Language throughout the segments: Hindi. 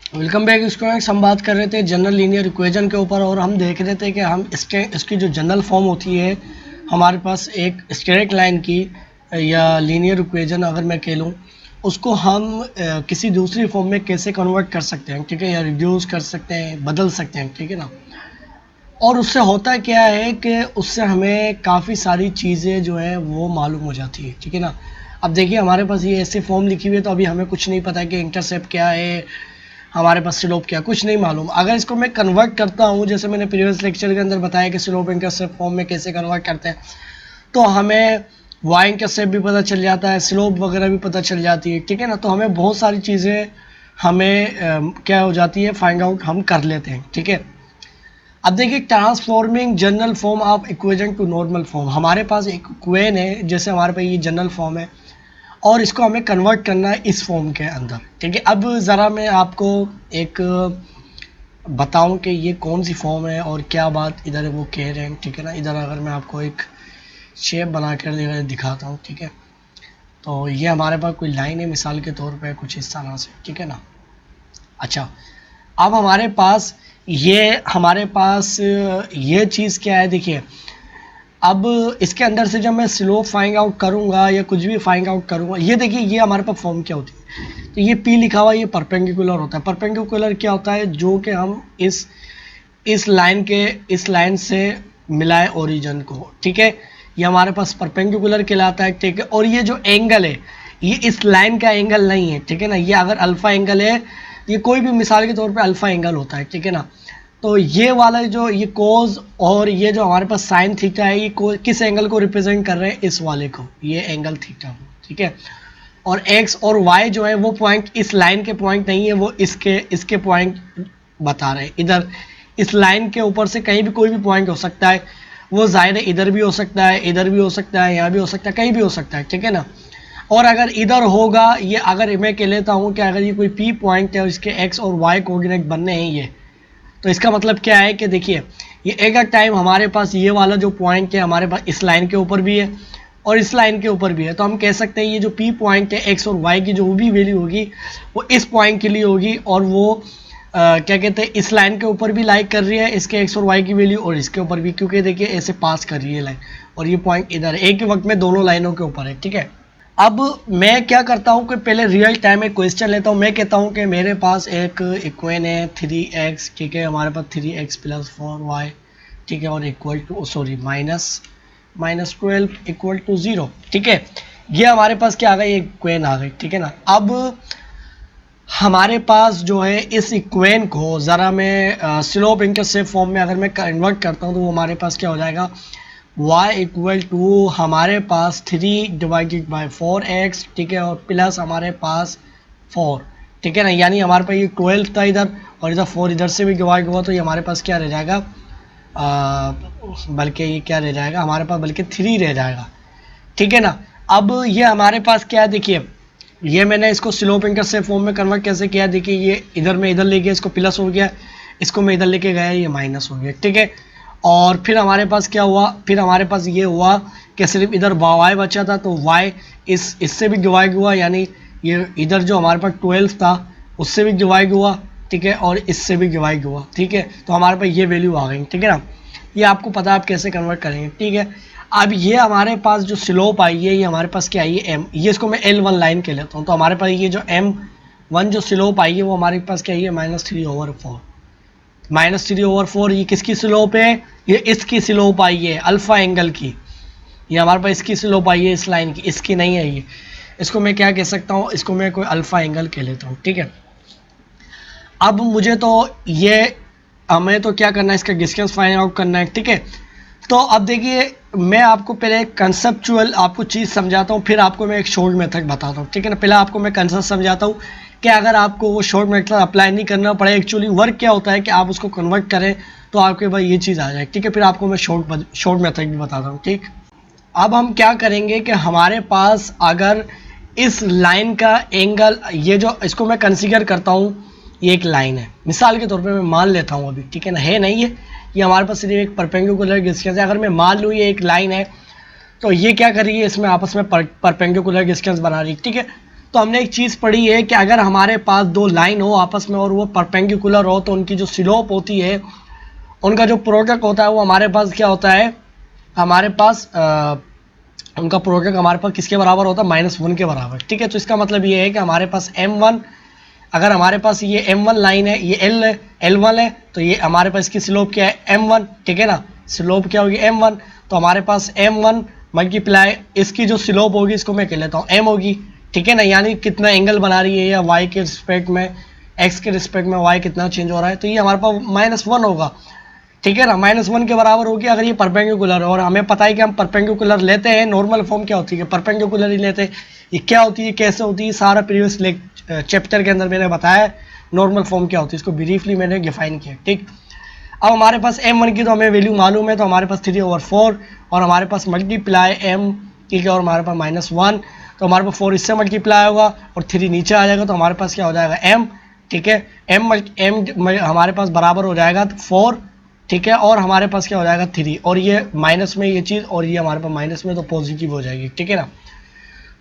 Welcome back students. हम बात कर रहे थे जनरल लीनियर इक्वेशन के ऊपर और हम देख रहे थे कि हम इसकी जो जनरल फॉर्म होती है हमारे पास एक स्ट्रेट लाइन की या लीनियर इक्वेशन अगर मैं कह लूँ उसको हम किसी दूसरी फॉर्म में कैसे कन्वर्ट कर सकते हैं, ठीक है, या रिड्यूस कर सकते हैं, बदल सकते हैं, ठीक है ना। और उससे होता क्या है कि उससे हमें काफ़ी सारी चीज़ें जो है वो मालूम हो जाती है, ठीक है ना। अब देखिए हमारे पास ये ऐसे फॉर्म लिखी हुई है तो अभी हमें कुछ नहीं पता कि इंटरसेप्ट क्या है, हमारे पास स्लोप क्या, कुछ नहीं मालूम। अगर इसको मैं कन्वर्ट करता हूँ, जैसे मैंने प्रीवियस लेक्चर के अंदर बताया कि स्लोप इंटरसेप्ट फॉर्म में कैसे कन्वर्ट करते हैं, तो हमें वाई इंटरसेप्ट भी पता चल जाता है, स्लोप वगैरह भी पता चल जाती है, ठीक है ना। तो हमें बहुत सारी चीज़ें हमें क्या हो जाती है, फाइंड आउट हम कर लेते हैं, ठीक है। अब देखिए transforming general form of equation two normal form, हमारे पास एक इक्वेशन है, जैसे हमारे पास ये जनरल फॉर्म है और इसको हमें कन्वर्ट करना है इस फॉर्म के अंदर, ठीक है। अब ज़रा मैं आपको एक बताऊं कि ये कौन सी फॉर्म है और क्या बात इधर वो कह रहे हैं, ठीक है ना। इधर अगर मैं आपको एक शेप बना कर दिखाता हूँ, ठीक है, तो ये हमारे पास कोई लाइन है मिसाल के तौर पे कुछ इस तरह से, ठीक है ना। अच्छा, अब हमारे पास ये चीज़ क्या है, देखिए अब इसके अंदर से जब मैं स्लोप फाइंड आउट करूंगा या कुछ भी फाइंड आउट करूंगा, ये देखिए ये हमारे पास फॉर्म क्या होती है, तो ये पी लिखा हुआ ये परपेंडिकुलर होता है। परपेंडिकुलर क्या होता है, जो कि हम इस लाइन से मिलाए ओरिजिन को, ठीक है, ये हमारे पास परपेंडिकुलर कहलाता है, ठीक है। और ये जो एंगल है ये इस लाइन का एंगल नहीं है, ठीक है ना। ये अगर अल्फा एंगल है, ये कोई भी मिसाल के तौर पे अल्फा एंगल होता है, ठीक है ना। तो ये वाला जो ये कोज और ये जो हमारे पास साइन थीटा है, ये किस एंगल को रिप्रेजेंट कर रहे हैं, इस वाले को, ये एंगल थीटा को, ठीक है। और एक्स और वाई जो है वो पॉइंट इस लाइन के पॉइंट नहीं है, वो इसके पॉइंट बता रहे हैं। इधर इस लाइन के ऊपर से कहीं भी कोई भी पॉइंट हो सकता है, वो जाहिर है इधर भी हो सकता है, इधर भी हो सकता है, यहाँ भी हो सकता है, कहीं भी हो सकता है, ठीक है ना। और अगर इधर होगा, ये अगर मैं कह लेता हूँ कि अगर ये कोई पी पॉइंट है और इसके एक्स और वाई कोऑर्डिनेट बनने हैं ये, तो इसका मतलब क्या है कि देखिए ये एक टाइम हमारे पास ये वाला जो पॉइंट है हमारे पास इस लाइन के ऊपर भी है और इस लाइन के ऊपर भी है। तो हम कह सकते हैं ये जो पी पॉइंट है एक्स और वाई की जो भी वैल्यू होगी वो इस पॉइंट के लिए होगी, और वो क्या कहते हैं इस लाइन के ऊपर भी लाइक कर रही है इसके एक्स और वाई की वैल्यू, और इसके ऊपर भी, क्योंकि देखिए ऐसे पास कर रही है लाइन और ये पॉइंट इधर एक ही वक्त में दोनों लाइनों के ऊपर है, ठीक है। अब मैं क्या करता हूँ कि पहले रियल टाइम में क्वेश्चन लेता हूँ। मैं कहता हूँ कि मेरे पास एक इक्वेशन है 3x, ठीक है, हमारे पास 3x + 4y, ठीक है, और equal to sorry -12 equal to 0, ठीक है। ये हमारे पास क्या आ गई, इक्वेशन आ गई, ठीक है ना। अब हमारे पास जो है इस इक्वेशन को ज़रा मैं स्लोप इंटरसेप्ट फॉर्म में अगर मैं कन्वर्ट करता हूँ तो वो हमारे पास क्या हो जाएगा, y इक्वल टू हमारे पास 3/4x, ठीक है, और प्लस हमारे पास 4, ठीक है ना। यानी हमारे पास ये 12 था इधर और इधर 4 इधर से भी डिवाइड हुआ, तो ये हमारे पास क्या रह जाएगा, बल्कि ये क्या रह जाएगा हमारे पास, बल्कि 3 रह जाएगा, ठीक है ना। अब ये हमारे पास क्या है, देखिए ये मैंने इसको स्लोप इंटरसेप्ट फॉर्म में कन्वर्ट कैसे किया, देखिए ये इधर में इधर ले गया, इसको प्लस हो गया, इसको मैं इधर लेके गया, ये माइनस हो गया, ठीक है। और फिर हमारे पास क्या हुआ, फिर हमारे पास ये हुआ कि सिर्फ इधर वाई बचा था, तो वाई इससे भी डिवाइड हुआ, यानी ये इधर जो हमारे पास 12 था उससे भी डिवाइड हुआ, ठीक है, और इससे भी डिवाइड हुआ, ठीक है। तो हमारे पास ये वैल्यू आ गई, ठीक है ना। ये आपको पता है आप कैसे कन्वर्ट करेंगे, ठीक है। अब ये हमारे पास जो स्लोप आई है ये हमारे पास क्या आई है, एम, ये इसको मैं L1 लाइन के लेता हूँ। तो हमारे पास ये जो M1 जो स्लोप आई है वो हमारे पास क्या है, -3/4, -3/4, ये किसकी स्लोप है, ये इसकी स्लोप आई है अल्फा एंगल की, ये हमारे पास इसकी स्लोप आई है इस लाइन की, इसकी नहीं है ये। इसको मैं क्या कह सकता हूँ, इसको मैं कोई अल्फा एंगल कह लेता हूँ, ठीक है। अब मुझे तो ये हमें तो क्या करना है, इसका डिस्टेंस फाइंड आउट करना है, ठीक है। तो अब देखिए मैं आपको पहले कंसेप्चुअल आपको चीज़ समझाता हूँ, फिर आपको मैं एक शॉर्ट मेथड बताता हूँ, ठीक है ना। पहले आपको मैं कंसेप्ट समझाता हूँ कि अगर आपको वो शॉर्ट मेथड अप्लाई नहीं करना पड़े, एक्चुअली वर्क क्या होता है कि आप उसको कन्वर्ट करें तो आपके पास ये चीज़ आ जाए, ठीक है। फिर आपको मैं शॉर्ट मेथड भी बताता हूँ, ठीक। अब हम क्या करेंगे कि हमारे पास अगर इस लाइन का एंगल, ये जो इसको मैं कंसीडर करता हूँ ये एक लाइन है, मिसाल के तौर पे मैं मान लेता हूँ अभी, ठीक है ना, है नहीं ये हमारे पास सिर्फ एक परपेंडिकुलर डिस्टेंस है। अगर मैं मान लूँ ये एक लाइन है तो ये क्या कर रही है, इसमें आपस में परपेंडिकुलर डिस्टेंस बना रही है, ठीक है। तो हमने एक चीज़ पढ़ी है कि अगर हमारे पास दो लाइन हो आपस में और वो परपेंडिकुलर हो तो उनकी जो स्लोप होती है, उनका जो प्रोडक्ट होता है वो हमारे पास क्या होता है, हमारे पास उनका प्रोडक्ट हमारे पास किसके बराबर होता है, -1 के बराबर। ठीक है, तो इसका मतलब ये है कि हमारे पास m1, अगर हमारे पास ये m1 लाइन है, ये L1 है, तो ये हमारे पास इसकी स्लोप क्या है, m1। ठीक है ना, स्लोप क्या होगी, m1। तो हमारे पास m1 मल्टीप्लाई इसकी जो स्लोप होगी इसको मैं कह लेता हूँ m होगी। ठीक है ना, यानी कितना एंगल बना रही है या y के रिस्पेक्ट में, x के रिस्पेक्ट में y कितना चेंज हो रहा है, तो ये हमारे पास -1 होगा। ठीक है ना, -1 के बराबर होगी अगर ये परपेंडिकुलर है। और हमें पता है कि हम परपेंडिकुलर लेते हैं, नॉर्मल फॉर्म क्या होती है, परपेंडिकुलर ही लेते हैं। ये क्या होती है, कैसे होती है, सारा प्रीवियस चैप्टर के अंदर मैंने बताया नॉर्मल फॉर्म क्या होती है, इसको ब्रीफली मैंने डिफाइन किया। ठीक, अब हमारे पास m1 की तो हमें वैल्यू मालूम है, तो हमारे पास 3/4 और हमारे पास मल्टीप्लाई m, ठीक है, और हमारे पास -1, तो हमारे पास 4 इससे मल्टीप्लाई होगा और 3 नीचे आ जाएगा, तो हमारे पास क्या हो जाएगा m। ठीक है, m हमारे पास बराबर हो जाएगा 4। ठीक है, और हमारे पास क्या हो जाएगा 3, और ये माइनस में ये चीज़ और ये हमारे पास माइनस में, तो पॉजिटिव हो जाएगी। ठीक है ना,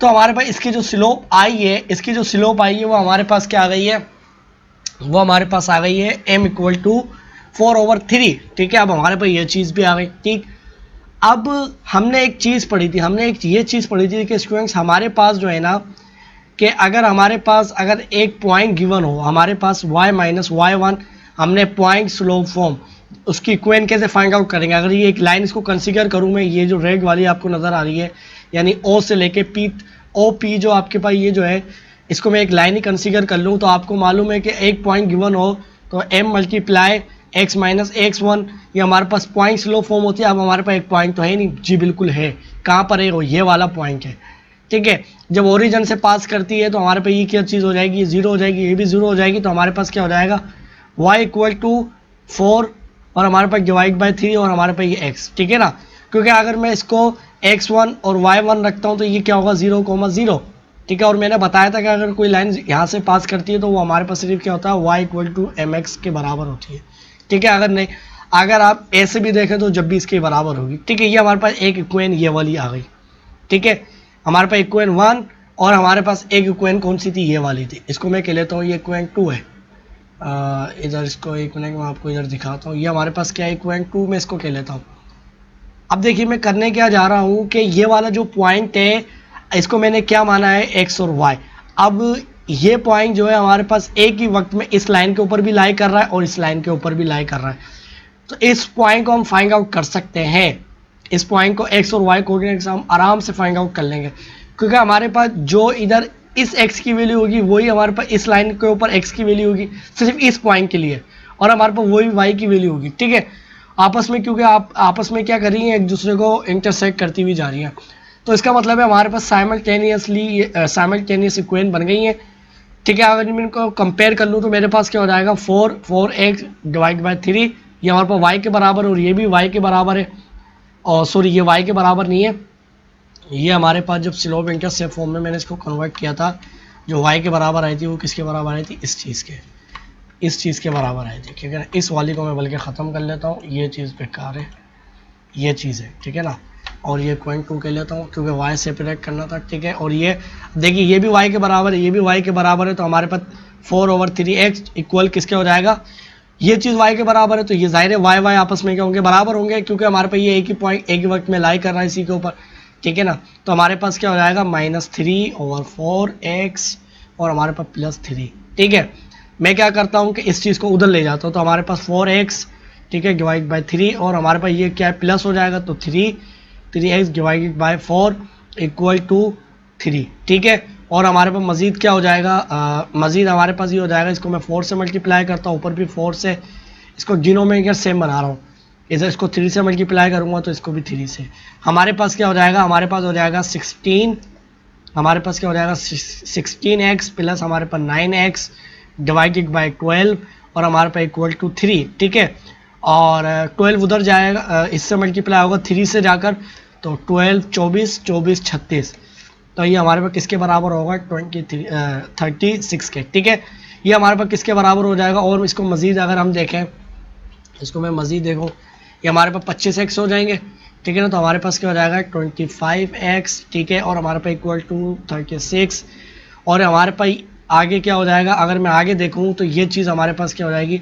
तो हमारे पास इसकी जो स्लोप आई है, इसकी जो स्लोप आई है वो हमारे पास क्या आ गई है, वो हमारे पास आ गई है m = 4/3। ठीक है, अब हमारे पास ये चीज़ भी आ गई। ठीक, अब हमने एक चीज़ पढ़ी थी, हमने एक ये चीज़ पढ़ी थी कि स्टूडेंट्स हमारे पास जो है ना, कि अगर हमारे पास अगर एक पॉइंट गिवन हो, हमारे पास y - y1, हमने पॉइंट स्लोप फॉर्म, उसकी इक्वेशन कैसे फाइंड आउट करेंगे। अगर ये एक लाइन इसको कंसीडर करूँ मैं, ये जो रेड वाली आपको नज़र आ रही है, यानी O से लेके P, OP जो आपके पास ये जो है, इसको मैं एक लाइन ही कंसीडर कर लूँ, तो आपको मालूम है कि एक पॉइंट गिवन हो तो m × x - x1, ये हमारे पास पॉइंट स्लोप फॉर्म होती है। अब हमारे पास एक पॉइंट तो है नहीं, जी बिल्कुल है। कहाँ पर है वो, ये वाला पॉइंट है। ठीक है, जब ओरिजिन से पास करती है तो हमारे पास ये क्या चीज़ हो जाएगी, ये 0 हो जाएगी, ये भी 0 हो जाएगी, तो हमारे पास क्या हो जाएगा, y = 4 और हमारे पास /3 और हमारे पास ये x। ठीक है ना, क्योंकि अगर मैं इसको x1 और y1 रखता हूँ तो ये क्या होगा, 0,0। ठीक है, और मैंने बताया था कि अगर कोई लाइन यहाँ से पास करती है तो वो हमारे पास सिर्फ क्या होता है, y = mx के बराबर होती है। ठीक है, अगर नहीं, अगर आप ऐसे भी देखें तो जब भी इसके बराबर होगी। ठीक है, ये हमारे पास एक इक्वेशन ये वाली आ गई। ठीक है, हमारे पास इक्वेशन 1 और हमारे पास एक इक्वेशन कौन सी थी, ये वाली थी। इसको मैं कह लेता हूँ ये इक्वेशन 2 है। इधर इसको एक मिनट मैं आपको इधर दिखाता हूँ, ये हमारे पास क्या है, इक्वेशन 2 में इसको कह लेता हूँ। अब देखिए मैं करने क्या जा रहा हूँ कि ये वाला जो पॉइंट है इसको मैंने क्या माना है, x और y। अब ये पॉइंट जो है हमारे पास एक ही वक्त में इस लाइन के ऊपर भी लाई कर रहा है और इस लाइन के ऊपर भी लाई कर रहा है, तो इस पॉइंट को हम फाइंड आउट कर सकते हैं। इस पॉइंट को x और y कोऑर्डिनेट्स हम आराम से फाइंड आउट कर लेंगे, क्योंकि हमारे पास जो इधर इस x की वैल्यू होगी वही हमारे पास इस लाइन के ऊपर x की वैल्यू होगी सिर्फ इस पॉइंट के लिए, और हमारे पास वही y की वैल्यू होगी। ठीक है, आपस में, क्योंकि आप आपस में क्या कर रही हैं, एक दूसरे को इंटरसेक्ट करती हुई जा रही हैं, तो इसका मतलब है हमारे पास साइमल्टेनियस इक्वेशन बन गई है। ठीक है, अगर मैं इनको कंपेयर कर लूँ तो मेरे पास क्या हो जाएगा, 4x / 3, ये हमारे पास y के बराबर और ये भी y के बराबर है, और सॉरी ये y के बराबर नहीं है, ये हमारे पास जब स्लोप इंटरसेप्ट फॉर्म में मैंने इसको कन्वर्ट किया था, जो y के बराबर आई थी वो किसके बराबर आई थी, इस चीज़ के बराबर आई थी। ठीक है ना, इस वाली को मैं बल्कि ख़त्म कर लेता हूँ, ये चीज़ बेकार है, ये चीज़ है। ठीक है ना, और ये पॉइंट 2 कह लेता हूँ क्योंकि y सेपरेट करना था। ठीक है, और ये देखिए ये भी y के बराबर है, ये भी y के बराबर है, तो हमारे पास 4/3x इक्वल किसके हो जाएगा, ये चीज़ y के बराबर है, तो ये जाहिर है y आपस में क्या होंगे, बराबर होंगे, क्योंकि हमारे पास ये एक ही पॉइंट एक ही वक्त में लाई कर रहा है इसी के ऊपर। ठीक है ना, तो हमारे पास क्या हो जाएगा, -3/4x और हमारे पास +3। ठीक है, मैं क्या करता हूँ कि इस चीज़ को उधर ले जाता हूँ, तो हमारे पास 4x, ठीक है, /3 और हमारे पास ये क्या है, प्लस हो जाएगा, तो 3x / 4 = 3। ठीक है, और हमारे पास मज़ीद क्या हो जाएगा, मज़ीद हमारे पास ये हो जाएगा, इसको मैं 4 से मल्टीप्लाई करता हूँ, ऊपर भी 4 से, इसको डिनोमिनेटर सेम बना रहा हूँ, इधर इसको 3 से मल्टीप्लाई करूँगा तो इसको भी 3 से। हमारे पास क्या हो जाएगा, हमारे पास हो जाएगा 16, हमारे पास क्या हो जाएगा 16x प्लस हमारे पास 9x / 12 और हमारे पास = 3। ठीक है, और 12 उधर जाएगा, इससे मल्टीप्लाई होगा 3 से जाकर, तो 12 24 24 36, तो ये हमारे पास किसके बराबर होगा, 36 के। ठीक है, ये हमारे पास किसके बराबर हो जाएगा, और इसको मज़ीद अगर हम देखें, इसको मैं मज़ीद देखूँ, ये हमारे पास 25x हो जाएंगे। ठीक है ना, तो हमारे पास क्या हो जाएगा 25x। ठीक है, और हमारे पास = 36, और हमारे पास आगे क्या हो जाएगा, अगर मैं आगे देखूँ तो ये चीज़ हमारे पास क्या हो जाएगी,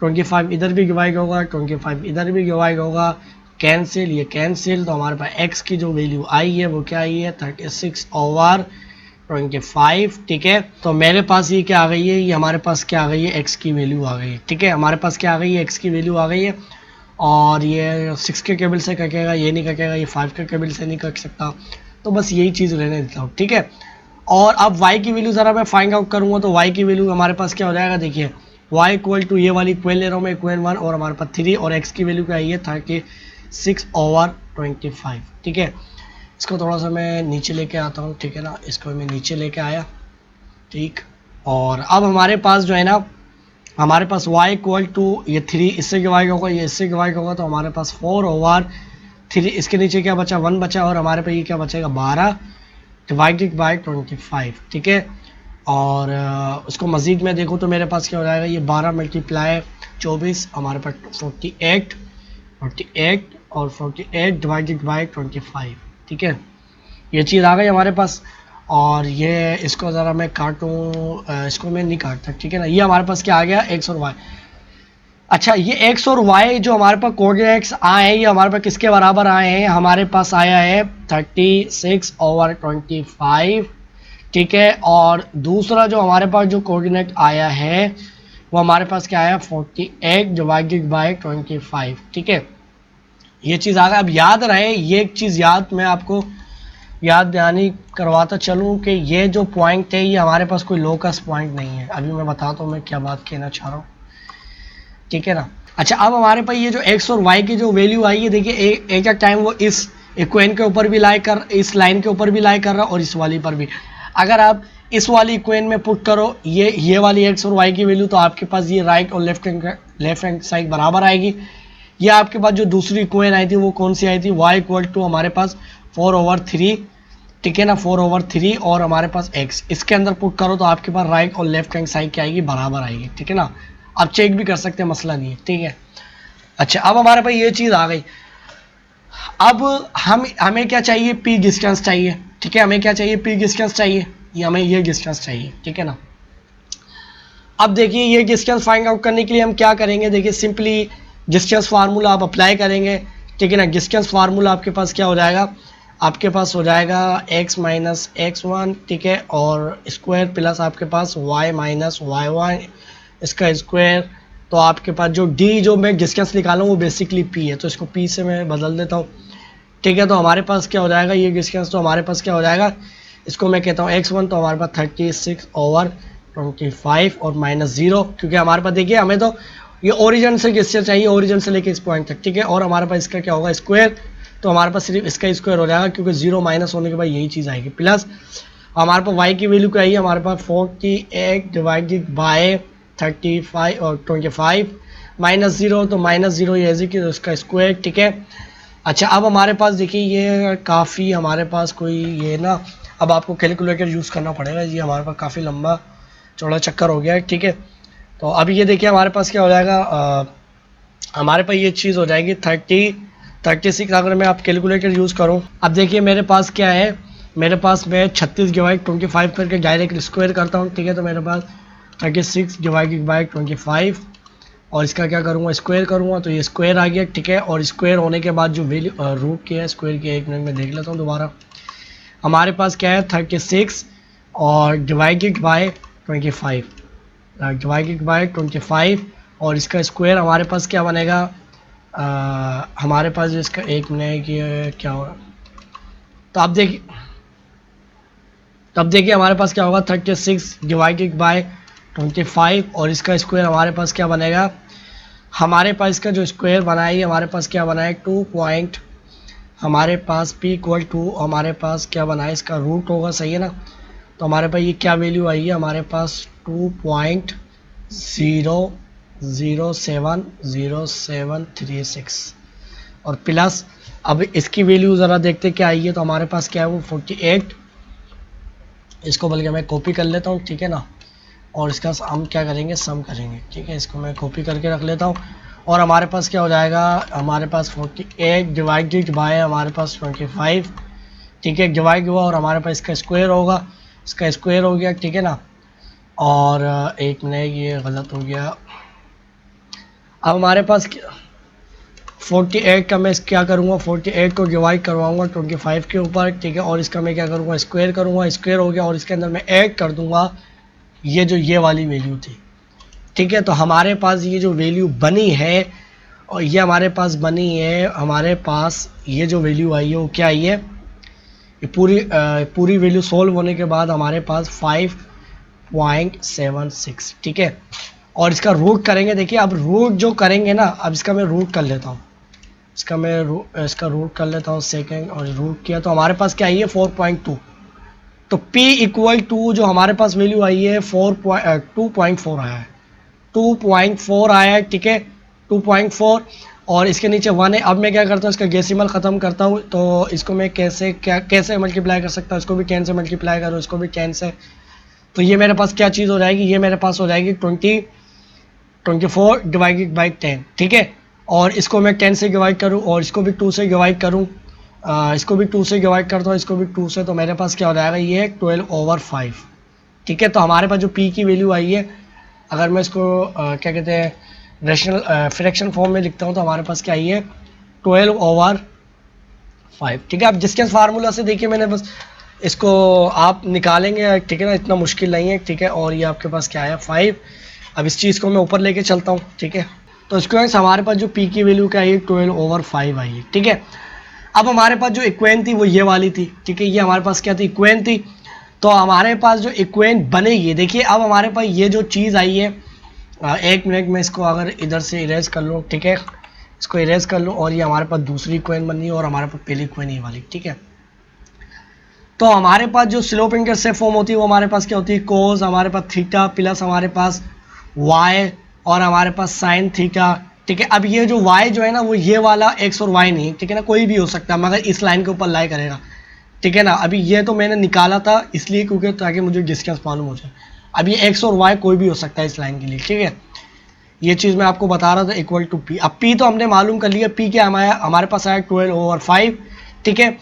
25 इधर भी डिवाइड होगा, 25 इधर भी डिवाइड होगा, कैंसिल, ये कैंसिल, तो हमारे पास x की जो वैल्यू आई है वो क्या आई है 36/25, ठीक है। तो मेरे पास ये क्या आ गई है, ये हमारे पास क्या आ गई है, x की वैल्यू आ गई है, ठीक है। हमारे पास क्या आ गई है, x की वैल्यू आ गई है। और ये 6 के केबल से कटेगा, ये नहीं कटेगा, ये 5 के केबल से नहीं कट सकता, तो बस यही चीज़ रहने देता हूँ, ठीक है। और अब y की वैल्यू ज़रा मैं फाइंड आउट करूँगा तो y की वैल्यू हमारे पास क्या हो जाएगा, देखिए y इक्वल टू ये वाली इक्वेल ले रहा हूँ मैं, इक्वेल 1, और हमारे पास 3, और x की वैल्यू क्या आई है 36/25, ठीक है। इसको थोड़ा सा मैं नीचे लेके आता हूँ, ठीक है ना, इसको मैं नीचे लेके आया, ठीक। और अब हमारे पास जो है ना, हमारे पास y इक्वल टू ये 3 इससे डिवाइड होगा, ये इससे डिवाइड होगा, तो हमारे पास 4/3, इसके नीचे क्या बचा, 1 बचा, और हमारे पास ये क्या बचेगा 12 डिवाइडेड बाई 25, ठीक है। और उसको मज़ीद में देखो तो मेरे पास क्या हो जाएगा, ये 12 मल्टीप्लाई 24, हमारे पास 48 और 48 डिवाइडेड बाई 25, ठीक है। ये चीज़ आ गई हमारे पास। और ये इसको ज़रा मैं काटूँ, इसको मैं नहीं काटता, ठीक है ना। ये हमारे पास क्या आ गया, x और y। अच्छा, ये x और y जो हमारे पास कोऑर्डिनेट्स आए हैं, ये हमारे पास किसके बराबर आए हैं, हमारे पास आया है 36/25, ठीक है। और दूसरा जो हमारे पास जो कोऑर्डिनेट आया है वो हमारे पास क्या आया 48 डिवाइडेड बाई 25, ठीक है। ये चीज़ आ गया। अब याद रहे, ये एक चीज़ याद मैं आपको याद दहानी करवाता चलूँ कि ये जो पॉइंट है ये हमारे पास कोई लोकस पॉइंट नहीं है। अभी मैं बताता हूँ मैं क्या बात कहना चाह रहा हूँ, ठीक है ना। अच्छा, अब हमारे पास ये जो x और y की जो वैल्यू आई है, देखिए एक टाइम वो इस इक्वेशन के ऊपर भी लाई कर, इस लाइन के ऊपर भी लाई कर रहा और इस वाली पर भी। अगर आप इस वाली इक्वेशन में पुट करो ये वाली x और y की वैल्यू, तो आपके पास ये राइट और लेफ्ट हैंड साइड बराबर आएगी। ये आपके पास जो दूसरी इक्वेशन आई थी वो कौन सी आई थी, y इक्वल टू हमारे पास 4/3, ठीक है ना, 4/3, और हमारे पास x, इसके अंदर पुट करो तो आपके पास राइट और लेफ्ट हैंड साइड क्या आएगी, बराबर आएगी, ठीक है ना। आप चेक भी कर सकते हैं, मसला नहीं है, ठीक है। अच्छा, अब हमारे पास ये चीज़ आ गई। अब हमें क्या चाहिए, p डिस्टेंस चाहिए, ठीक है। हमें क्या चाहिए, p डिस्टेंस चाहिए, ये हमें ये डिस्टेंस चाहिए, ठीक है ना। अब देखिए, ये डिस्टेंस फाइंड आउट करने के लिए हम क्या करेंगे, देखिए सिंपली डिस्टेंस फार्मूला आप अप्लाई करेंगे, ठीक है ना। डिस्टेंस फार्मूला आपके पास क्या हो जाएगा, आपके पास हो जाएगा x माइनस x1, ठीक है, और स्क्वायर प्लस आपके पास y माइनस y1 इसका स्क्वायर। तो आपके पास जो d जो मैं डिस्टेंस निकाला हूँ वो बेसिकली p है, तो इसको p से मैं बदल देता हूँ, ठीक है। तो हमारे पास क्या हो जाएगा, ये डिस्टेंस तो हमारे पास क्या हो जाएगा, इसको मैं कहता हूँ x1, तो हमारे पास 36/25 और -0, क्योंकि हमारे पास देखिए हमें तो ये ओरिजिन से डिस्टेंस चाहिए, ओरिजिन से लेके इस पॉइंट तक, ठीक है। और हमारे पास इसका क्या होगा स्क्वायर, तो हमारे पास सिर्फ इसका स्क्वायर हो जाएगा, क्योंकि 0 माइनस होने के बाद यही चीज़ आएगी। प्लस हमारे पास y की वैल्यू क्या आई है, हमारे पास 48 डिवाइडेड बाय 35 और 25 -0, तो -0 ये है कि उसका स्क्वायर, ठीक है। अच्छा, अब हमारे पास देखिए ये काफ़ी हमारे पास कोई ये ना, अब आपको कैलकुलेटर यूज़ करना पड़ेगा, ये हमारे पास काफ़ी लंबा चौड़ा चक्कर हो गया है, ठीक है। तो अभी ये देखिए हमारे पास क्या हो जाएगा, हमारे पास ये चीज़ हो जाएगी 36, अगर मैं आप कैलकुलेटर यूज़ करूँ। अब देखिए मेरे पास क्या है, मेरे पास मैं 36 डिवाइड 25 करके डायरेक्ट स्क्वायर करता हूँ, ठीक है। तो मेरे पास 36 डिवाइडेड बाई 25, और इसका क्या करूँगा, स्क्वायर करूँगा, तो ये स्क्वायर आ गया, ठीक है। और स्क्वायर होने के बाद जो वैल्यू रूट की है स्क्वायर की, 1 मिनट में देख लेता हूँ दोबारा। हमारे पास क्या है 36 और डिवाइडेड बाय 25, डिवाइडेड बाय 25, और इसका स्क्वायर हमारे पास क्या बनेगा, हमारे पास जो इसका 1 मिनट की क्या होगा, तो अब देखिए हमारे पास क्या होगा 36 डिवाइडेड बाय 25, और इसका स्क्वायर हमारे पास क्या बनेगा, हमारे पास इसका जो स्क्वायर बनाएगी हमारे पास क्या बनाए 2 पॉइंट, हमारे पास p इक्वल टू हमारे पास क्या बनाए, इसका रूट होगा, सही है ना। तो हमारे पास ये क्या वैल्यू आई है, हमारे पास 2.0070736, और प्लस अब इसकी वैल्यू ज़रा देखते क्या आई है, तो हमारे पास क्या है वो 48, इसको बल्कि मैं कॉपी कर लेता हूँ, ठीक है ना। और इसका हम क्या करेंगे, सम करेंगे, ठीक है। इसको मैं कॉपी करके रख लेता हूँ, और हमारे पास क्या हो जाएगा, हमारे पास 48 डिवाइडेड बाय हमारे पास 25, ठीक है, डिवाइड हुआ, और हमारे पास इसका स्क्वायर होगा, इसका स्क्वायर हो गया, ठीक है ना। और एक मिनट, ये गलत हो गया। अब हमारे पास 48 का मैं क्या करूँगा, 48 को डिवाइड करवाऊँगा 25 के ऊपर, ठीक है। और इसका मैं क्या करूँगा, स्क्वायर करूँगा, स्क्वायर हो गया। और इसके अंदर मैं ऐड कर दूँगा ये जो ये वाली वैल्यू थी, ठीक है। तो हमारे पास ये जो वैल्यू बनी है, और ये हमारे पास बनी है, हमारे पास ये जो वैल्यू आई है वो क्या आई है, ये पूरी वैल्यू सॉल्व होने के बाद हमारे पास 5.76, ठीक है। और इसका रूट करेंगे, देखिए अब रूट जो करेंगे ना, अब इसका मैं रूट कर लेता हूँ, इसका रूट कर लेता हूँ सेकेंड, और रूट किया तो हमारे पास क्या आई है 4.2। तो p इक्वल टू जो हमारे पास वैल्यू आई है 2.4 आया है, 2.4 आया है, ठीक है, 2.4। और इसके नीचे 1 है। अब मैं क्या करता हूँ, इसका डेसिमल ख़त्म करता हूँ। तो इसको मैं कैसे मल्टीप्लाई कर सकता हूँ, इसको भी 10 से मल्टीप्लाई करूँ, इसको भी 10 से। तो ये मेरे पास क्या चीज़ हो जाएगी, ये मेरे पास हो जाएगी 24 डिवाइडेड बाई 10, ठीक है। और इसको मैं 10 से डिवाइड करूँ, और इसको भी 2 से डिवाइड करूँ, इसको भी 2 से डिवाइड करता हूँ, इसको भी 2 से। तो मेरे पास क्या हो जाएगा, ये 12/5, ठीक है। तो हमारे पास जो p की वैल्यू आई है, अगर मैं इसको क्या कहते हैं रेशनल फ्रैक्शन फॉर्म में लिखता हूँ, तो हमारे पास क्या आई है 12/5, ठीक है। अब जिसके फार्मूला से देखिए मैंने बस इसको आप निकालेंगे, ठीक है ना, इतना मुश्किल नहीं है, ठीक है। और ये आपके पास क्या है 5। अब इस चीज़ को मैं ऊपर लेके चलता हूँ, ठीक है। तो स्टूडेंट्स हमारे पास जो p की वैल्यू क्या है 12/5 आई है, ठीक है। अब हमारे पास जो इक्वेन थी वो ये वाली थी, ठीक है। ये हमारे पास क्या थी, इक्वेन थी। तो हमारे पास जो इक्वेन बनेगी, देखिए अब हमारे पास ये जो चीज़ आई है, एक मिनट में इसको अगर इधर से इरेज कर लूँ, ठीक है, इसको इरेज कर लूँ। और ये हमारे पास दूसरी इक्वेन बनी है, और हमारे पास पहली इक्वेन ये वाली, ठीक है। तो हमारे पास जो स्लोप इंटरसेप्ट फॉर्म होती है वो हमारे पास क्या होती है, कोस हमारे पास थीटा प्लस हमारे पास वाई, और हमारे पास साइन थीटा, ठीक है। अब ये जो y जो है ना, वो ये वाला x और y नहीं, ठीक है ना, कोई भी हो सकता है मगर इस लाइन के ऊपर लाई करेगा, ठीक है ना। अभी ये तो मैंने निकाला था इसलिए क्योंकि ताकि मुझे डिस्टेंस मालूम हो जाए। अब ये x और y कोई भी हो सकता है इस लाइन के लिए, ठीक है। ये चीज़ मैं आपको बता रहा था इक्वल टू p। अब p तो हमने मालूम कर लिया, p क्या हमारे पास आया 12/5, ठीक है।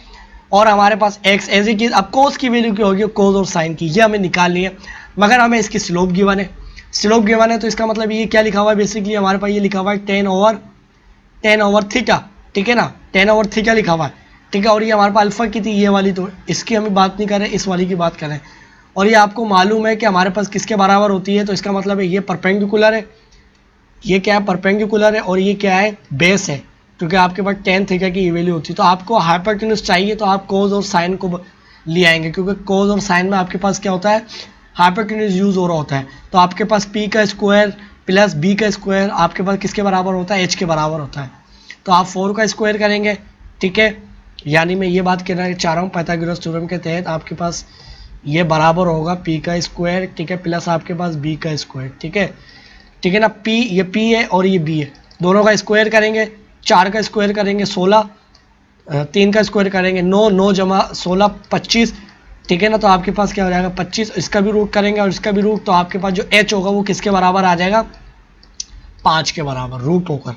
और हमारे पास x एज इट इज। अब कोस की वैल्यू क्या होगी, कोस और साइन की, ये हमें निकालनी है, मगर हमें इसकी स्लोप गिवन है। स्लोप गिवन है तो इसका मतलब ये क्या लिखा हुआ है, बेसिकली हमारे पास ये लिखा हुआ है 10/10 थीटा, ठीक है ना, 10/थीटा थीटा लिखा हुआ है, ठीक है। और ये हमारे पास अल्फा की थी ये वाली, तो इसकी हम बात नहीं करें, इस वाली की बात करें। और ये आपको मालूम है कि हमारे पास किसके बराबर होती है, तो इसका मतलब है ये परपेंडिकुलर है, ये क्या है परपेंडिकुलर है, और ये क्या है बेस है, क्योंकि आपके पास 10 थीटा की वैल्यू होती है। तो आपको हाइपोटेन्यूज चाहिए तो आप कोस और साइन को ले आएंगे, क्योंकि कोस और साइन में आपके पास क्या होता है, हाइपोटेन्यूज यूज हो रहा होता है। तो आपके पास p का स्क्वायर प्लस b का स्क्वायर आपके पास किसके बराबर होता है, h के बराबर होता है। तो आप 4 का स्क्वायर करेंगे, ठीक है। यानी मैं ये बात कहना चाह रहा हूँ, पाइथागोरस थ्योरम के तहत आपके पास ये बराबर होगा p का स्क्वायर, ठीक है, प्लस आपके पास b का स्क्वायर, ठीक है, ठीक है ना। p ये p है और ये b है, दोनों का स्क्वायर करेंगे, 4 का स्क्वायर करेंगे 16, 3 का स्क्वायर करेंगे 9, 9 जमा 16 25, ठीक है ना। तो आपके पास क्या हो जाएगा 25, इसका भी रूट करेंगे और इसका भी रूट, तो आपके पास जो h होगा वो किसके बराबर आ जाएगा, 5 के बराबर रूट होकर।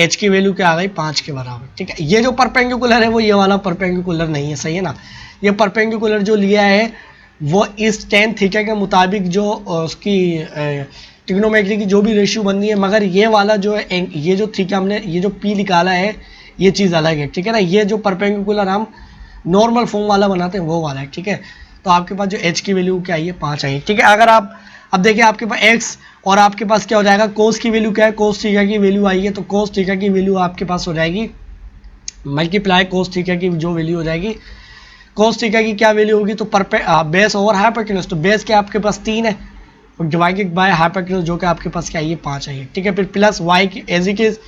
h की वैल्यू क्या आ गई 5 के बराबर, ठीक है। ये जो परपेंडिकुलर है वो ये वाला परपेंडिकुलर नहीं है, सही है ना। ये परपेंडिकुलर जो लिया है वो इस tan थीटा के मुताबिक जो उसकी ट्रिग्नोमेट्री की जो भी रेशियो बननी है, मगर ये वाला जो है ये जो थीटा हमने ये जो p निकाला है ये चीज़ अलग है, ठीक है ना। ये जो परपेंडिकुलर हम नॉर्मल फॉर्म वाला बनाते हैं वो वाला है, ठीक है। तो आपके पास जो h की वैल्यू क्या आई है 5 आई है, ठीक है। अगर आप अब देखिए आपके पास x और आपके पास क्या हो जाएगा, कोस की वैल्यू क्या है, कोस थीटा की वैल्यू आई है, तो कोस थीटा की वैल्यू आपके पास हो जाएगी मल्टीप्लाई कोस थीटा की जो वैल्यू हो जाएगी, कोस थीटा की क्या वैल्यू होगी, तो बेस ओवर हाइपोटेन्यूज, तो बेस क्या आपके पास 3 है और डिवाइडेड बाय हाइपोटेन्यूज जो कि आपके पास क्या है 5 आई है, ठीक है। फिर प्लस y की एज इट इज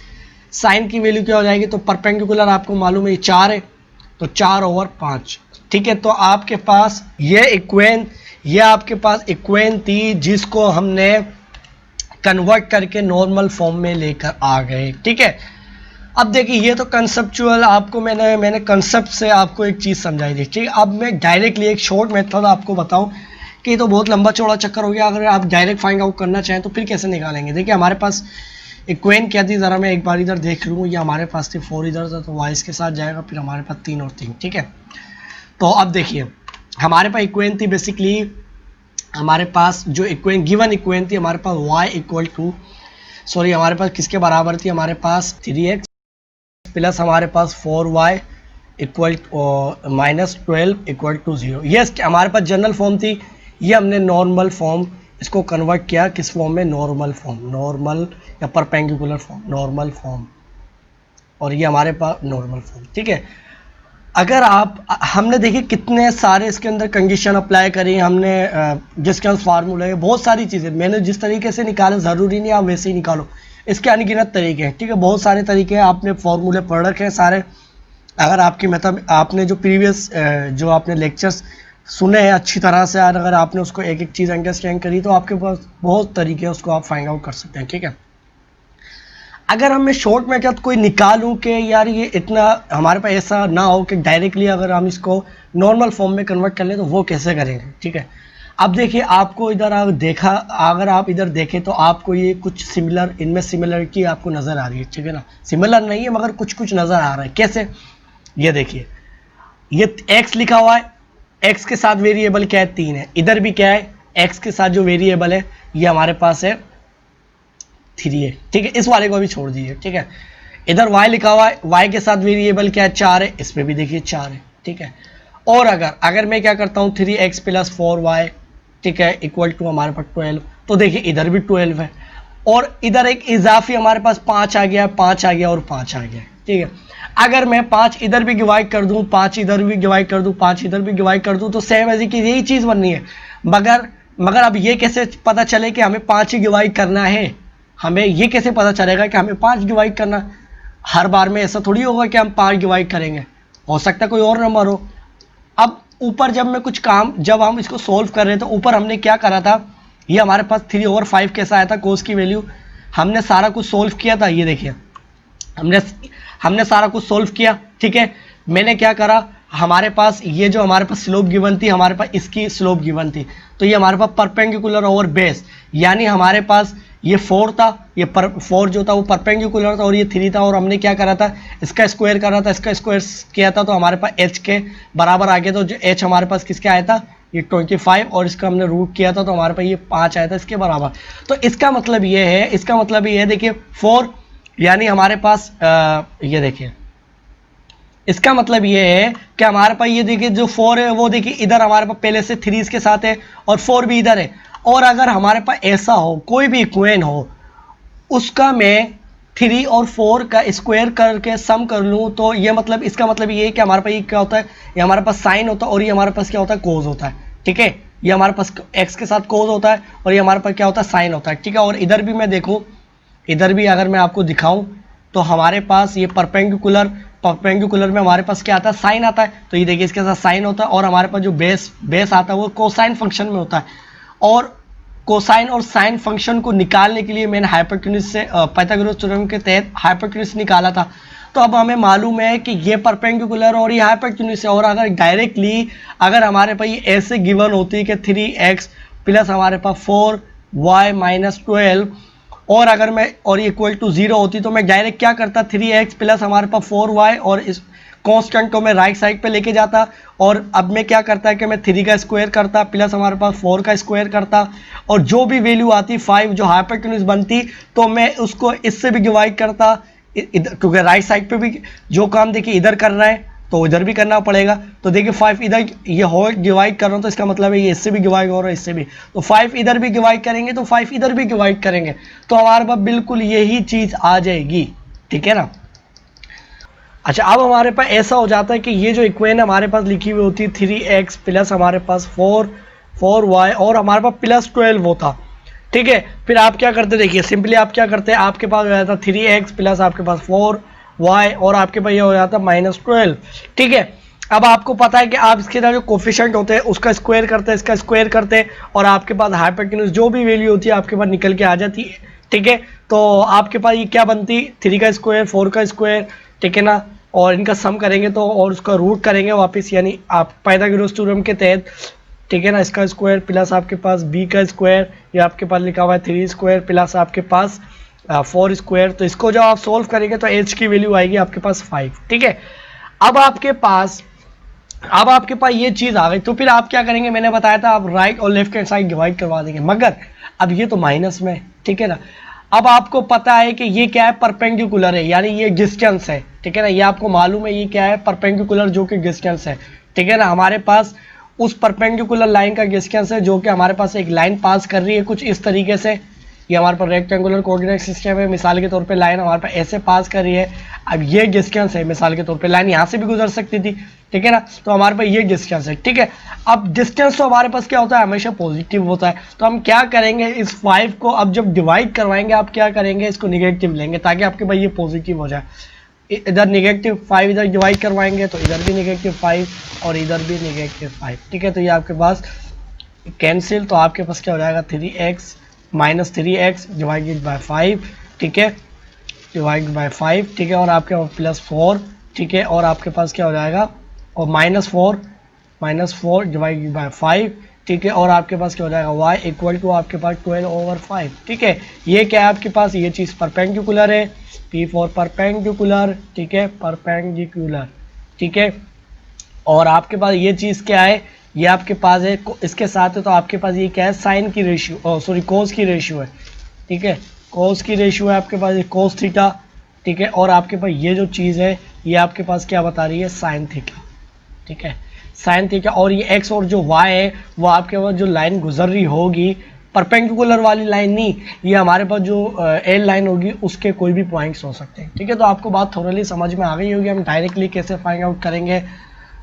साइन की वैल्यू क्या हो जाएगी, तो परपेंडिकुलर आपको मालूम है 4 है, तो 4/5, ठीक है। तो आपके पास ये आपके पास इक्वेन थी जिसको हमने कन्वर्ट करके नॉर्मल फॉर्म में लेकर आ गए, ठीक है। अब देखिए ये तो कंसेप्चुअल आपको मैंने कंसेप्ट से आपको एक चीज़ समझाई थी, ठीक है। अब मैं डायरेक्टली एक शॉर्ट मेथड आपको बताऊं कि ये तो बहुत लंबा चौड़ा चक्कर हो गया, अगर आप डायरेक्ट फाइंड आउट करना चाहें तो फिर कैसे निकालेंगे। देखिए हमारे पास इक्वेन क्या थी, ज़रा मैं एक बार इधर देख लूँ, ये हमारे पास थी 4 इधर था, तो y इसके साथ जाएगा, फिर हमारे पास 3 और 3, ठीक है। तो अब देखिए हमारे पास इक्वेशन थी बेसिकली, हमारे पास जो इक्वेशन गिवन इक्वेशन थी हमारे पास y इक्वल टू, सॉरी हमारे पास किसके बराबर थी, हमारे पास 3x प्लस हमारे पास 4y इक्वल -12 इक्वल टू 0। ये हमारे पास जनरल फॉर्म थी, ये हमने नॉर्मल फॉर्म इसको कन्वर्ट किया किस फॉर्म में, नॉर्मल फॉर्म, नॉर्मल या परपेंडिकुलर फॉर्म, नॉर्मल फॉर्म, और ये हमारे पास नॉर्मल फॉर्म। ठीक है, अगर आप हमने देखिए कितने सारे इसके अंदर कंडीशन अप्लाई करी हमने, जिसके अंदर फार्मूला है, बहुत सारी चीज़ें मैंने जिस तरीके से निकाला, ज़रूरी नहीं आप वैसे ही निकालो, इसके अनगिनत तरीके हैं। ठीक है, बहुत सारे तरीके हैं, आपने फार्मूले पढ़ रखे हैं सारे। अगर आपकी मतलब आपने जो प्रीवियस जो आपने लेक्चर्स सुने हैं अच्छी तरह से, और अगर आपने उसको एक एक चीज़ अंडरस्टैंड करी तो आपके पास बहुत तरीके हैं, उसको आप फाइंड आउट कर सकते हैं। ठीक है, अगर हमें शॉर्ट में क्या कोई निकालूं कि यार ये इतना, हमारे पास ऐसा ना हो कि डायरेक्टली अगर हम इसको नॉर्मल फॉर्म में कन्वर्ट कर लें तो वो कैसे करेंगे। ठीक है, अब देखिए आपको इधर अगर आप इधर देखें तो आपको ये कुछ सिमिलर, इनमें सिमिलरिटी आपको नज़र आ रही है। ठीक है ना, सिमिलर नहीं है मगर कुछ कुछ नज़र आ रहा है। कैसे, ये देखिए, ये x लिखा हुआ है, x के साथ वेरिएबल क्या है, 3 है। इधर भी क्या है, x के साथ जो वेरिएबल है ये हमारे पास है 3 है। ठीक है, इस वाले को भी छोड़ दीजिए। ठीक है, इधर y लिखा हुआ है, y के साथ वेरिएबल क्या है, 4 है, इसमें भी देखिए 4 है। ठीक है, और अगर मैं क्या करता हूँ 3x प्लस 4y, ठीक है, इक्वल टू हमारे पास 12, तो देखिए इधर भी 12 है, और इधर एक इजाफी हमारे पास 5 आ गया, 5 आ गया और 5 आ गया। ठीक है, अगर मैं 5 इधर भी डिवाइड कर दूं, 5 इधर भी डिवाइड कर दूं, 5 इधर भी डिवाइड कर दूं, तो सेम ऐसी की यही चीज़ बननी है। मगर अब ये कैसे पता चले कि हमें 5 ही डिवाइड करना है, हमें ये कैसे पता चलेगा कि हमें 5 डिवाइड करना, हर बार में ऐसा थोड़ी होगा कि हम 5 डिवाइड करेंगे, हो सकता है कोई और नंबर हो। अब ऊपर जब हम इसको सोल्व कर रहे थे, ऊपर हमने क्या करा था, ये हमारे पास 3/5 कैसा आया था कोस की वैल्यू, हमने सारा कुछ सोल्व किया था। ये देखिए हमने सारा कुछ सोल्व किया। ठीक है, मैंने क्या करा, हमारे पास ये जो हमारे पास स्लोप गिवन थी, हमारे पास इसकी स्लोप गिवन थी, तो ये हमारे पास परपेंडिकुलर ओवर बेस, यानी हमारे पास ये 4 था, ये 4 जो था वो परपेंडिकुलर था, और ये 3 था, और हमने क्या करा था, इसका स्क्वायर करा था, इसका स्क्वायर किया था, तो हमारे पास h के बराबर आ गया। तो जो h हमारे पास किसके आया था, ये 25, और इसका हमने रूट किया था तो हमारे पास ये 5 आया था इसके बराबर। तो इसका मतलब ये है, देखिए 4, यानी हमारे पास ये देखिए, इसका मतलब ये है कि हमारे पास ये देखिए जो 4 है वो देखिए इधर हमारे पास पहले से 3 इसके साथ है, और 4 भी इधर है। और अगर हमारे पास ऐसा हो, कोई भी इक्वेशन हो, उसका मैं 3 और 4 का स्क्वायर करके सम कर लूँ, तो ये मतलब इसका मतलब ये है कि हमारे पास ये क्या होता है, ये हमारे पास साइन होता है, और ये हमारे पास क्या होता है, कोस होता है। ठीक है, ये हमारे पास x के साथ कोस होता है, और ये हमारे पास क्या होता है, साइन होता है। ठीक है, और इधर भी मैं देखूँ, इधर भी अगर मैं आपको दिखाऊं तो हमारे पास ये परपेंडिकुलर में हमारे पास क्या आता है, साइन आता है। तो ये देखिए इसके साथ साइन होता है, और हमारे पास जो बेस आता है वो कोसाइन फंक्शन में होता है। और कोसाइन और साइन फंक्शन को निकालने के लिए मैंने हाइपोटेन्यूज से पाइथागोरस थ्योरम के तहत हाइपोटेन्यूज निकाला था। तो अब हमें मालूम है कि ये परपेंडिकुलर और ये हाइपोटेन्यूज है, और अगर डायरेक्टली अगर हमारे पास ये ऐसे गिवन होती है कि 3x प्लस हमारे पास 4y माइनस 12, और अगर मैं और इक्वल टू 0 होती तो मैं डायरेक्ट क्या करता, 3x प्लस हमारे पास 4y, और इस कांस्टेंट को मैं राइट साइड पे लेके जाता, और अब मैं क्या करता है कि मैं 3 का स्क्वायर करता प्लस हमारे पास 4 का स्क्वायर करता, और जो भी वैल्यू आती 5 जो हाइपोटेन्यूज बनती, तो मैं उसको इससे भी डिवाइड करता, क्योंकि राइट साइड पे भी जो काम देखिए इधर कर रहा है तो इधर भी करना पड़ेगा। तो देखिए 5 इधर ये होल डिवाइड कर रहा हूँ, तो इसका मतलब है ये इससे भी डिवाइड हो रहा है, इससे भी, तो 5 इधर भी डिवाइड करेंगे तो 5 इधर भी डिवाइड करेंगे, तो हमारे पास बिल्कुल यही चीज़ आ जाएगी। ठीक है ना। अच्छा, अब हमारे पास ऐसा हो जाता है कि ये जो इक्वेशन हमारे पास लिखी हुई होती है 3x प्लस हमारे पास 4y, और हमारे पास प्लस 12 होता। ठीक है, फिर आप क्या करते, देखिए सिंपली आप क्या करते हैं, आपके पास हो जाता 3x प्लस आपके पास 4y, और आपके पास ये हो जाता -12। ठीक है, अब आपको पता है कि आप इसके जो कोफिशिएंट होते हैं उसका स्क्वायर करते हैं, इसका स्क्वायर करते हैं, और आपके पास हाइपोटेन्यूज जो भी वैल्यू होती है आपके पास निकल के आ जाती है। ठीक है, तो आपके पास ये क्या बनती, 3 का स्क्वायर 4 का स्क्वायर, ठीक है ना, और इनका सम करेंगे तो, और उसका रूट करेंगे वापस, यानी आप पाइथागोरस थ्योरम के तहत। ठीक है ना, इसका स्क्वायर प्लस आपके पास b का स्क्वायर, ये आपके पास लिखा हुआ है 3 स्क्वायर प्लस आपके पास 4 स्क्वायर। तो इसको जब आप सोल्व करेंगे तो h की वैल्यू आएगी आपके पास 5। ठीक है, अब आपके पास अब आपके पास ये चीज़ आ गई, तो फिर आप क्या करेंगे, मैंने बताया था आप राइट और लेफ्ट हैंड साइड डिवाइड करवा देंगे, मगर अब ये तो माइनस में, ठीक है ना। अब आपको पता है कि ये क्या है, परपेंडिकुलर है, यानी ये डिस्टेंस है, ठीक है ना। ये आपको मालूम है ये क्या है, परपेंडिकुलर, जो कि डिस्टेंस है, ठीक है ना। हमारे पास उस परपेंडिकुलर लाइन का डिस्टेंस है, जो कि हमारे पास एक लाइन पास कर रही है कुछ इस तरीके से। ये हमारे पास रेक्टेंगुलर कोऑर्डिनेट सिस्टम है, मिसाल के तौर पे लाइन हमारे पास ऐसे पास कर रही है। अब ये डिस्टेंस है, मिसाल के तौर पे लाइन यहाँ से भी गुजर सकती थी, ठीक है ना। तो हमारे पास ये डिस्टेंस है, ठीक है। अब डिस्टेंस तो हमारे पास क्या होता है, हमेशा पॉजिटिव होता है। तो हम क्या करेंगे, इस 5 को अब जब डिवाइड करवाएंगे, आप क्या करेंगे, इसको निगेटिव लेंगे, ताकि आपके पास ये पॉजिटिव हो जाए। इधर -5 इधर डिवाइड करवाएंगे तो इधर भी -5 और इधर भी -5, ठीक है। तो ये आपके पास कैंसिल, तो आपके पास क्या हो जाएगा, 3x -3x डिवाइडेड बाय 5, ठीक है, डिवाइड बाय 5, ठीक है। और आपके पास +4, ठीक है। और आपके पास क्या हो जाएगा, और -4 डिवाइडेड बाय 5, ठीक है। और आपके पास क्या हो जाएगा, y इक्वल टू आपके पास 12/5, ठीक है। ये क्या है आपके पास, ये चीज़ परपेंडिकुलर है, P फॉर परपेंडिकुलर, ठीक है, परपेंडिकुलर, ठीक है। और आपके पास ये चीज़ क्या है, ये आपके पास है इसके साथ है, तो आपके पास ये क्या है, साइन की रेशियो, सॉरी कोस की रेशियो है, ठीक है। कोस की रेशियो है आपके पास, ये कोस थीटा, ठीक है। और आपके पास ये जो चीज़ है, ये आपके पास क्या बता रही है, साइन थीटा, ठीक है, साइन थीटा। और ये एक्स और जो वाई है, वो आपके पास जो लाइन गुजर रही होगी, परपेंडिकुलर वाली लाइन नहीं, ये हमारे पास जो एल लाइन होगी उसके कोई भी पॉइंट्स हो सकते हैं, ठीक है। तो आपको बात थोड़ी समझ में आ गई होगी, हम डायरेक्टली कैसे फाइंड आउट करेंगे,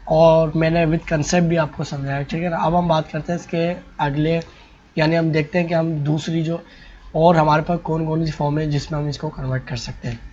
और मैंने विद कंसेप्ट भी आपको समझाया, ठीक है ना। अब हम बात करते हैं इसके अगले, यानी हम देखते हैं कि हम दूसरी जो और हमारे पास कौन कौन सी फॉर्म है जिसमें हम इसको कन्वर्ट कर सकते हैं।